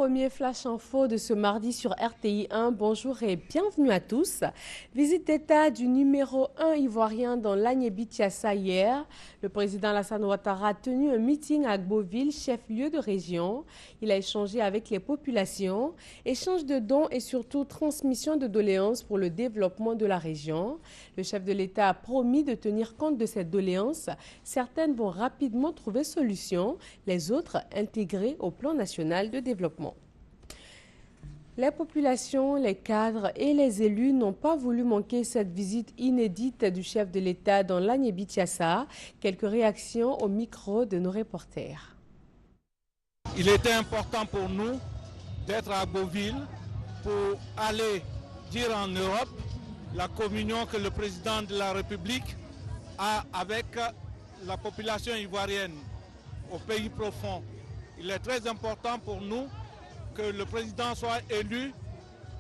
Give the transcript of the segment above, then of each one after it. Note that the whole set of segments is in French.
Premier flash info de ce mardi sur RTI 1. Bonjour et bienvenue à tous. Visite d'État du numéro 1 ivoirien dans l'Agnébitiassa hier. Le président Alassane Ouattara a tenu un meeting à Agboville, chef-lieu de région. Il a échangé avec les populations, échange de dons et surtout transmission de doléances pour le développement de la région. Le chef de l'État a promis de tenir compte de ces doléances. Certaines vont rapidement trouver solution, les autres intégrées au plan national de développement. Les populations, les cadres et les élus n'ont pas voulu manquer cette visite inédite du chef de l'État dans l'Agnébitiassa. Quelques réactions au micro de nos reporters. Il était important pour nous d'être à Agboville pour aller dire en Europe la communion que le président de la République a avec la population ivoirienne au pays profond. Il est très important pour nous que le président soit élu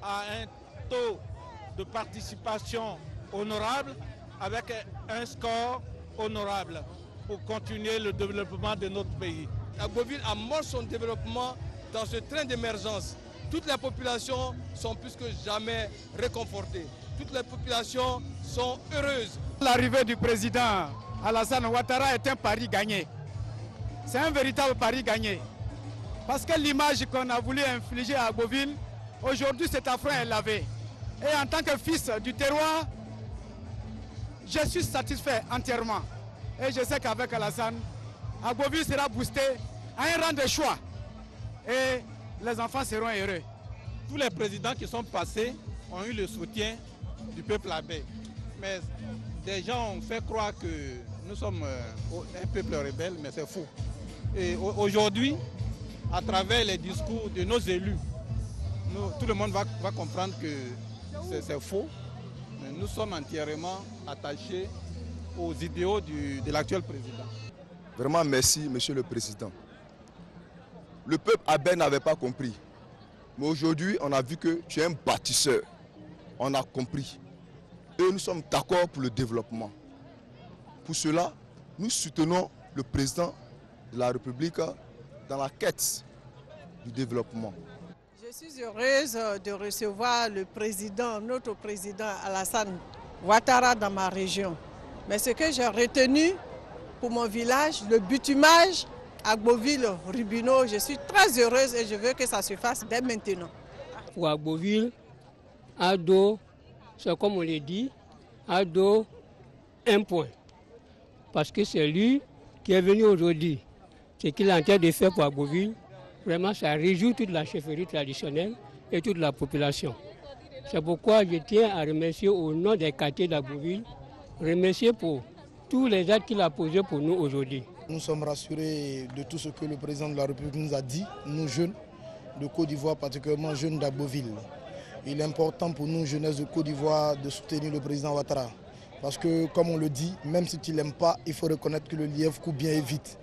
à un taux de participation honorable avec un score honorable pour continuer le développement de notre pays. Agboville amorce son développement dans ce train d'émergence. Toutes les populations sont plus que jamais réconfortées. Toutes les populations sont heureuses. L'arrivée du président Alassane Ouattara est un pari gagné. C'est un véritable pari gagné. Parce que l'image qu'on a voulu infliger à Agboville, aujourd'hui cet affront est lavé. Et en tant que fils du terroir, je suis satisfait entièrement. Et je sais qu'avec Alassane, Agboville sera boosté à un rang de choix. Et les enfants seront heureux. Tous les présidents qui sont passés ont eu le soutien du peuple abbé. Mais des gens ont fait croire que nous sommes un peuple rebelle, mais c'est faux. Et aujourd'hui, à travers les discours de nos élus, tout le monde va comprendre que c'est faux. Mais nous sommes entièrement attachés aux idéaux de l'actuel président. Vraiment merci, Monsieur le Président. Le peuple abbé n'avait pas compris. Mais aujourd'hui, on a vu que tu es un bâtisseur. On a compris. Et nous sommes d'accord pour le développement. Pour cela, nous soutenons le président de la République dans la quête du développement. Je suis heureuse de recevoir le président, notre président Alassane Ouattara dans ma région. Mais ce que j'ai retenu pour mon village, le bitumage Agboville-Rubino, je suis très heureuse et je veux que ça se fasse dès maintenant. Pour Agboville, Ado, c'est comme on l'a dit, Ado, un point. Parce que c'est lui qui est venu aujourd'hui. Ce qu'il est en train de faire pour Agboville, vraiment ça réjouit toute la chefferie traditionnelle et toute la population. C'est pourquoi je tiens à remercier au nom des quartiers d'Agboville, remercier pour tous les actes qu'il a posés pour nous aujourd'hui. Nous sommes rassurés de tout ce que le président de la République nous a dit, nous jeunes de Côte d'Ivoire, particulièrement jeunes d'Agboville. Il est important pour nous, jeunesse de Côte d'Ivoire, de soutenir le président Ouattara. Parce que, comme on le dit, même si tu ne l'aimes pas, il faut reconnaître que le lièvre coupe bien et vite.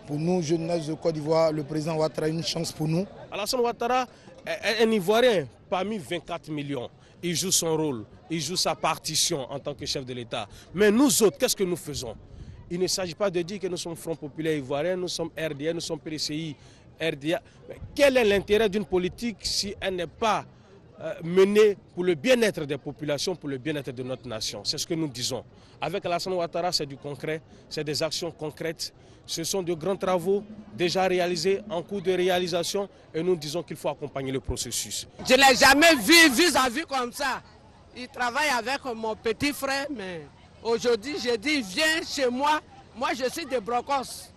Pour nous, jeunesse de Côte d'Ivoire, le président Ouattara est une chance pour nous. Alassane Ouattara est un Ivoirien parmi 24 millions. Il joue son rôle, il joue sa partition en tant que chef de l'État. Mais nous autres, qu'est-ce que nous faisons? Il ne s'agit pas de dire que nous sommes Front Populaire Ivoirien, nous sommes RDA, nous sommes PDCI, RDA. Mais quel est l'intérêt d'une politique si elle n'est pas menée pour le bien-être des populations, pour le bien-être de notre nation? C'est ce que nous disons. Avec Alassane Ouattara, c'est du concret, c'est des actions concrètes. Ce sont de grands travaux déjà réalisés, en cours de réalisation, et nous disons qu'il faut accompagner le processus. Je ne l'ai jamais vu vis-à-vis comme ça. Il travaille avec mon petit frère, mais aujourd'hui, j'ai dit, viens chez moi. Moi, je suis de Brocos,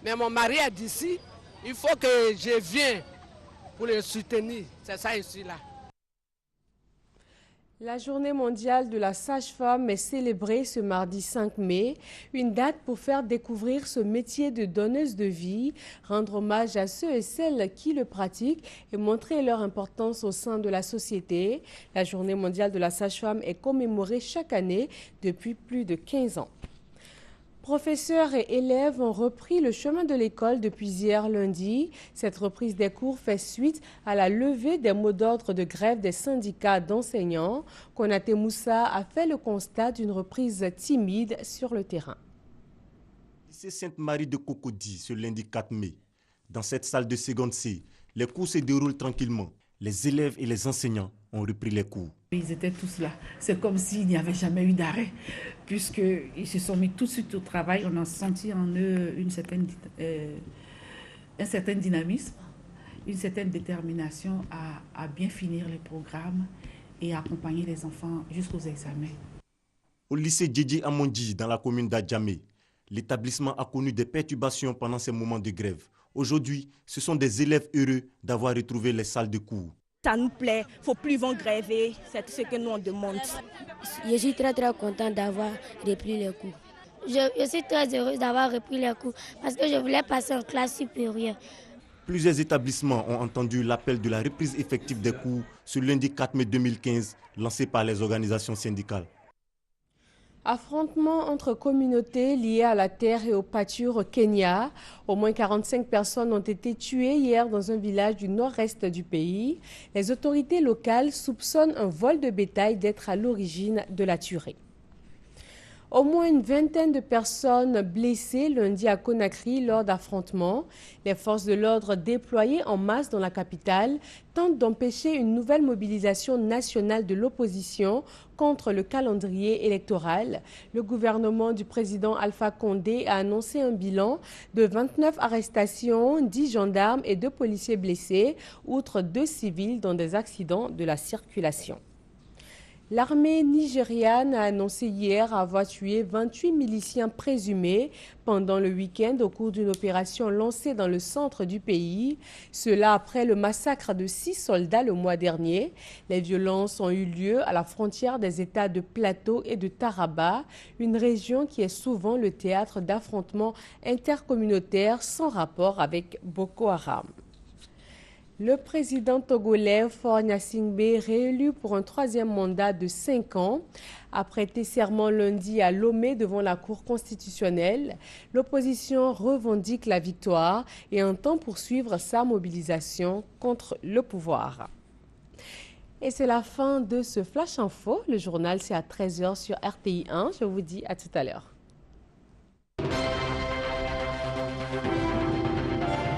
mais mon mari est d'ici. Il faut que je vienne pour le soutenir. C'est ça, je suis là. La journée mondiale de la sage-femme est célébrée ce mardi 5 mai, une date pour faire découvrir ce métier de donneuse de vie, rendre hommage à ceux et celles qui le pratiquent et montrer leur importance au sein de la société. La journée mondiale de la sage-femme est commémorée chaque année depuis plus de 15 ans. Professeurs et élèves ont repris le chemin de l'école depuis hier lundi. Cette reprise des cours fait suite à la levée des mots d'ordre de grève des syndicats d'enseignants. Konaté Moussa a fait le constat d'une reprise timide sur le terrain. Lycée Sainte-Marie de Cocody ce lundi 4 mai. Dans cette salle de seconde C, les cours se déroulent tranquillement. Les élèves et les enseignants ont repris les cours. Ils étaient tous là. C'est comme s'il n'y avait jamais eu d'arrêt, puisqu'ils se sont mis tout de suite au travail. On a senti en eux un certain dynamisme, une certaine détermination à bien finir les programmes et à accompagner les enfants jusqu'aux examens. Au lycée Djidji Amondi, dans la commune d'Adjamé, l'établissement a connu des perturbations pendant ces moments de grève. Aujourd'hui, ce sont des élèves heureux d'avoir retrouvé les salles de cours. Ça nous plaît, il ne faut plus vont gréver, c'est ce que nous on demande. Je suis très contente d'avoir repris les cours. Je suis très heureuse d'avoir repris les cours parce que je voulais passer en classe supérieure. Plusieurs établissements ont entendu l'appel de la reprise effective des cours ce lundi 4 mai 2015, lancé par les organisations syndicales. Affrontement entre communautés liées à la terre et aux pâtures au Kenya. Au moins 45 personnes ont été tuées hier dans un village du nord-est du pays. Les autorités locales soupçonnent un vol de bétail d'être à l'origine de la tuerie. Au moins une vingtaine de personnes blessées lundi à Conakry lors d'affrontements. Les forces de l'ordre déployées en masse dans la capitale tentent d'empêcher une nouvelle mobilisation nationale de l'opposition contre le calendrier électoral. Le gouvernement du président Alpha Condé a annoncé un bilan de 29 arrestations, 10 gendarmes et 2 policiers blessés, outre 2 civils dans des accidents de la circulation. L'armée nigériane a annoncé hier avoir tué 28 miliciens présumés pendant le week-end au cours d'une opération lancée dans le centre du pays. Cela après le massacre de 6 soldats le mois dernier. Les violences ont eu lieu à la frontière des États de Plateau et de Taraba, une région qui est souvent le théâtre d'affrontements intercommunautaires sans rapport avec Boko Haram. Le président togolais Faure Gnassingbé, réélu pour un 3e mandat de 5 ans, a prêté serment lundi à Lomé devant la Cour constitutionnelle. L'opposition revendique la victoire et entend poursuivre sa mobilisation contre le pouvoir. Et c'est la fin de ce Flash Info. Le journal, c'est à 13h sur RTI 1. Je vous dis à tout à l'heure.